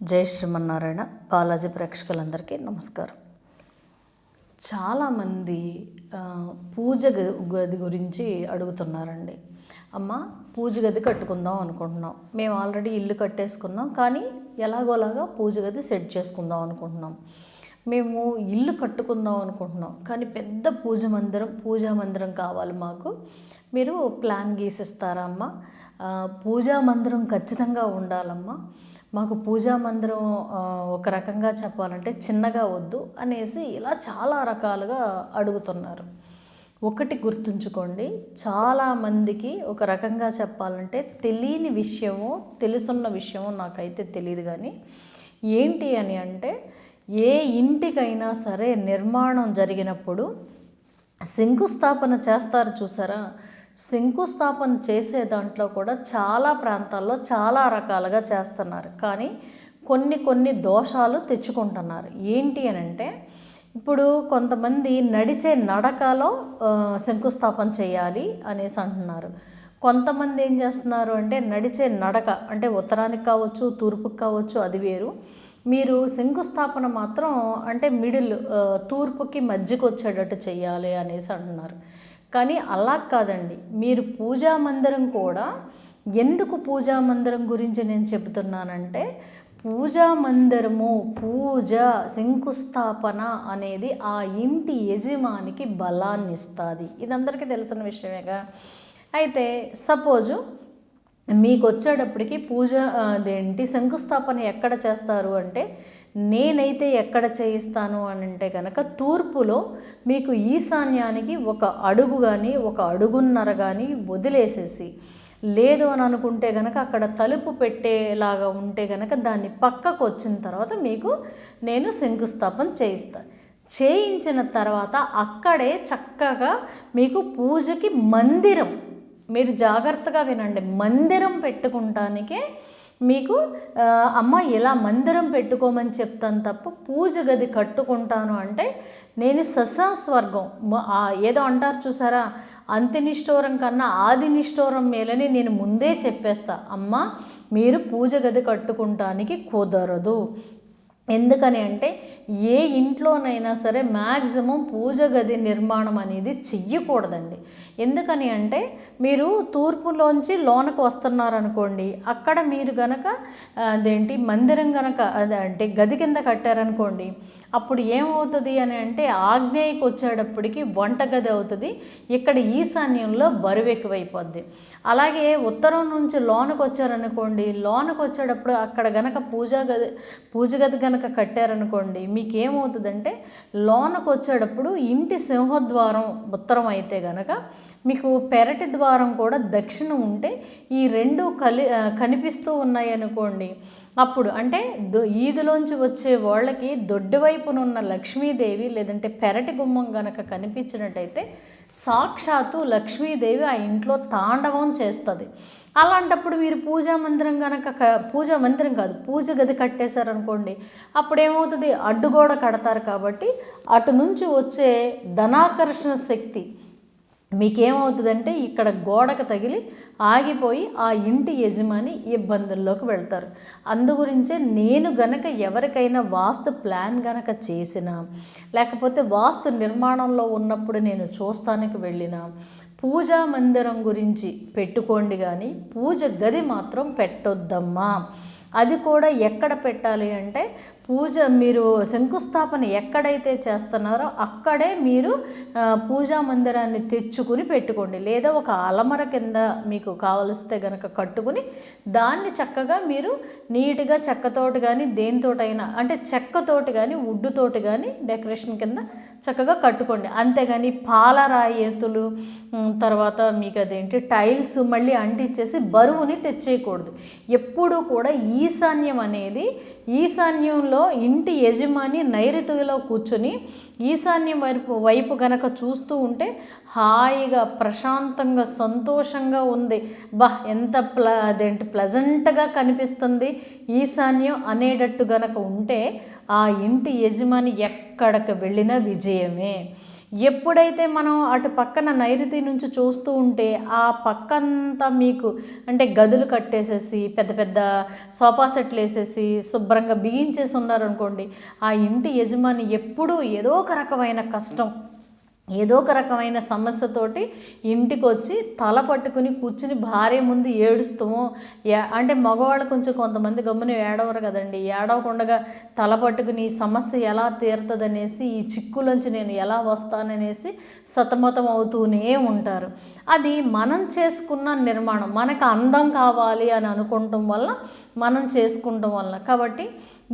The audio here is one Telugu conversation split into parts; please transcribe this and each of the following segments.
జై శ్రీమన్నారాయణ. బాలాజీ ప్రేక్షకులందరికీ నమస్కారం. చాలామంది పూజ గది గురించి అడుగుతున్నారండి. అమ్మ, పూజ గది కట్టుకుందాం అనుకుంటున్నాం, మేము ఆల్రెడీ ఇల్లు కట్టేసుకున్నాం, కానీ ఎలాగోలాగా పూజ గది సెట్ చేసుకుందాం అనుకుంటున్నాం. మేము ఇల్లు కట్టుకుందాం అనుకుంటున్నాం, కానీ పెద్ద పూజా మందిరం కావాలి మాకు. మీరు ప్లాన్ గీసిస్తారా అమ్మ? పూజా మందిరం ఖచ్చితంగా ఉండాలమ్మా. మాకు పూజా మందిరం ఒక రకంగా చెప్పాలంటే చిన్నగా వద్దు అనేసి ఇలా చాలా రకాలుగా అడుగుతున్నారు. ఒకటి గుర్తుంచుకోండి, చాలామందికి ఒక రకంగా చెప్పాలంటే తెలియని విషయమో తెలుసున్న విషయమో నాకైతే తెలియదు, కానీ ఏంటి అని అంటే, ఏ ఇంటికైనా సరే నిర్మాణం జరిగినప్పుడు శంకుస్థాపన చేస్తారు చూసారా. శంకుస్థాపన చేసే దాంట్లో కూడా చాలా ప్రాంతాల్లో చాలా రకాలుగా చేస్తున్నారు, కానీ కొన్ని దోషాలు తెచ్చుకుంటున్నారు. ఏంటి అని అంటే, ఇప్పుడు కొంతమంది నడిచే నడకలో శంకుస్థాపన చేయాలి అనేసి అంటున్నారు. కొంతమంది ఏం చేస్తున్నారు అంటే, నడిచే నడక అంటే ఉత్తరానికి కావచ్చు, తూర్పుకి కావచ్చు, అది వేరు. మీరు శంకుస్థాపన మాత్రం అంటే మిడిల్ తూర్పుకి మధ్యకు వచ్చేటట్టు చేయాలి అనేసి అంటున్నారు. కానీ అలా కాదండి. మీరు పూజా మందిరం కూడా, ఎందుకు పూజా మందిరం గురించి నేను చెబుతున్నానంటే, పూజా మందిరము, పూజ, శంకుస్థాపన అనేది ఆ ఇంటి యజమానికి బలాన్ని ఇస్తుంది. ఇది అందరికీ తెలిసిన విషయమేగా. అయితే సపోజు మీకు వచ్చేటప్పటికి శంకుస్థాపన ఎక్కడ చేస్తారు అంటే, నేనైతే ఎక్కడ చేయిస్తాను అని అంటే కనుక, తూర్పులో మీకు ఈశాన్యానికి ఒక అడుగు కానీ ఒక అడుగున్నర కానీ వదిలేసేసి, లేదు అని అనుకుంటే కనుక అక్కడ తలుపు పెట్టేలాగా ఉంటే కనుక దాన్ని పక్కకు వచ్చిన తర్వాత మీకు నేను శంకుస్థాపన చేయించిన తర్వాత అక్కడే చక్కగా మీకు పూజకి మందిరం, మీరు జాగ్రత్తగా వినండి, మందిరం పెట్టుకుంటానికే మీకు అమ్మ ఇలా మందిరం పెట్టుకోమని చెప్తాను తప్ప పూజ గది కట్టుకుంటాను అంటే నేను సశాస్వర్గం ఏదో అంటారు చూసారా, అంత్యనిష్ఠూరం కన్నా ఆది నిష్ఠూరం మేలని నేను ముందే చెప్పేస్తా. అమ్మ, మీరు పూజ గది కట్టుకుంటానికి కుదరదు. ఎందుకని అంటే, ఏ ఇంట్లోనైనా సరే మ్యాక్సిమం పూజ గది నిర్మాణం అనేది చెయ్యకూడదండి. ఎందుకని అంటే, మీరు తూర్పులోంచి లోనకు వస్తున్నారనుకోండి, అక్కడ మీరు గనక మందిరం గనక అంటే గది కింద కట్టారనుకోండి, అప్పుడు ఏమవుతుంది అని అంటే, ఆగ్నేయకి వచ్చేటప్పటికి వంటగది అవుతుంది, ఇక్కడ ఈశాన్యంలో బరువు ఎక్కువైపోద్ది. అలాగే ఉత్తరం నుంచి లోనకు వచ్చారనుకోండి, లోనకు వచ్చేటప్పుడు అక్కడ గనక పూజ గది గనక కట్టారనుకోండి, మీకేమవుతుందంటే లోనకు వచ్చేటప్పుడు ఇంటి సింహద్వారం ఉత్తరం అయితే గనక మీకు పెరటి ద్వారం కూడా దక్షిణం ఉంటే ఈ రెండు కనిపిస్తూ ఉన్నాయి అనుకోండి, అప్పుడు అంటే ఈదులోంచి వచ్చే వాళ్ళకి దొడ్డి వైపునున్న లక్ష్మీదేవి లేదంటే పెరటి గుమ్మం గనక కనిపించినట్టయితే సాక్షాత్తు లక్ష్మీదేవి ఆ ఇంట్లో తాండవం చేస్తుంది. అలాంటప్పుడు మీరు పూజా మందిరం కాదు పూజ గది కట్టేశారనుకోండి, అప్పుడు ఏమవుతుంది, అడ్డుగోడ కడతారు కాబట్టి అటు నుంచి వచ్చే ధనాకర్షణ శక్తి మీకేమవుతుందంటే ఇక్కడ గోడకు తగిలి ఆగిపోయి ఆ ఇంటి యజమాని ఇబ్బందుల్లోకి వెళ్తారు. అందుగురించే నేను గనక ఎవరికైనా వాస్తు ప్లాన్ గనక చేసినా, లేకపోతే వాస్తు నిర్మాణంలో ఉన్నప్పుడు నేను చూస్తానికి వెళ్ళినా, పూజా మందిరం గురించి పెట్టుకోండి, కానీ పూజ గది మాత్రం పెట్టొద్దమ్మా. అది కూడా ఎక్కడ పెట్టాలి అంటే, మీరు శంకుస్థాపన ఎక్కడైతే చేస్తున్నారో అక్కడే మీరు పూజా మందిరాన్ని తెచ్చుకుని పెట్టుకోండి, లేదా ఒక అలమర కింద మీకు కావలిస్తే గనక కట్టుకుని దాన్ని చక్కగా మీరు నీట్గా చెక్కతోటి కానీ దేనితోటైనా అంటే చెక్కతోటి కానీ వుడ్డుతోటి కానీ డెకరేషన్ కింద చక్కగా కట్టుకోండి. అంతేగాని పాలరాయితులు తర్వాత మీకు టైల్స్ మళ్ళీ అంటించేసి బరువుని తెచ్చేయకూడదు. ఎప్పుడూ కూడా ఈశాన్యంలో ఇంటి యజమాని నైరుతిలో కూర్చొని ఈశాన్యం వైపు గనక చూస్తూ ఉంటే హాయిగా ప్రశాంతంగా సంతోషంగా ఉంది, ఎంత ప్లజెంట్గా కనిపిస్తుంది ఈశాన్యం అనేటట్టు గనక ఉంటే ఆ ఇంటి యజమాని ఎక్కడికి వెళ్ళినా విజయమే. ఎప్పుడైతే మనం అటు పక్కన నైరుతి నుంచి చూస్తూ ఉంటే ఆ పక్కంతా మీకు అంటే గదులు కట్టేసేసి పెద్ద పెద్ద సోఫా సెట్లు వేసేసి శుభ్రంగా బిగించేసి ఉన్నారనుకోండి, ఆ ఇంటి యజమాని ఎప్పుడూ ఏదో ఒక రకమైన కష్టం, ఏదో ఒక రకమైన సమస్యతోటి ఇంటికి వచ్చి తల పట్టుకుని కూర్చుని భార్య ముందు ఏడుస్తామో, అంటే మగవాళ్ళు కొంచెం కొంతమంది గమ్మున ఏడవరు కదండి, ఏడవకుండా తల పట్టుకుని ఈ సమస్య ఎలా తీరుతుందనేసి, ఈ చిక్కులోంచి నేను ఎలా వస్తాననేసి సతమతం అవుతూనే ఉంటారు. అది మనం చేసుకున్న నిర్మాణం, మనకు అందం కావాలి అని అనుకోవటం వల్ల మనం చేసుకుంటాం వల్ల. కాబట్టి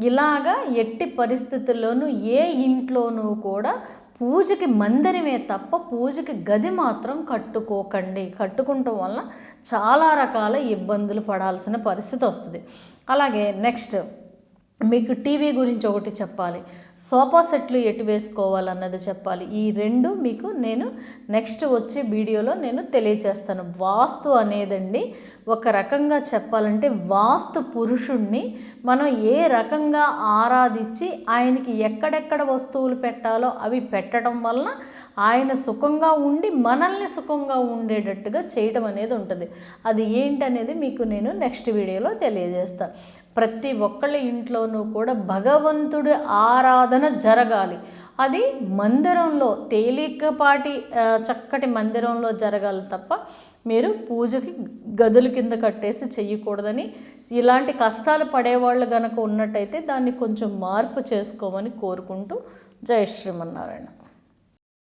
ఇలాగా ఎట్టి పరిస్థితుల్లోనూ ఏ ఇంట్లోనూ కూడా పూజకి మందిరమే తప్ప పూజకి గది మాత్రం కట్టుకోకండి. కట్టుకుంటం వల్ల చాలా రకాల ఇబ్బందులు పడాల్సిన పరిస్థితి వస్తుంది. అలాగే నెక్స్ట్ మీకు టీవీ గురించి ఒకటి చెప్పాలి, సోఫా సెట్లు ఎటు వేసుకోవాలన్నది చెప్పాలి. ఈ రెండు మీకు నేను నెక్స్ట్ వచ్చే వీడియోలో నేను తెలియచేస్తాను. వాస్తు అనేదండి ఒక రకంగా చెప్పాలంటే వాస్తు పురుషుణ్ణి మనం ఏ రకంగా ఆరాధించి ఆయనకి ఎక్కడెక్కడ వస్తువులు పెట్టాలో అవి పెట్టడం వల్ల ఆయన సుఖంగా ఉండి మనల్ని సుఖంగా ఉండేటట్టుగా చేయటం అనేది ఉంటుంది. అది ఏంటనేది మీకు నేను నెక్స్ట్ వీడియోలో తెలియజేస్తాను. ప్రతి ఒక్కళ్ళ ఇంట్లోనూ కూడా భగవంతుడి ఆరాధన జరగాలి. అది మందిరంలో తేలికపాటి చక్కటి మందిరంలో జరగాలి తప్ప మీరు పూజకి గదుల కింద కట్టేసి చెయ్యకూడదని, ఇలాంటి కష్టాలు పడేవాళ్ళు కనుక ఉన్నట్టయితే దాన్ని కొంచెం మార్పు చేసుకోమని కోరుకుంటూ జై శ్రీమన్నారాయణ.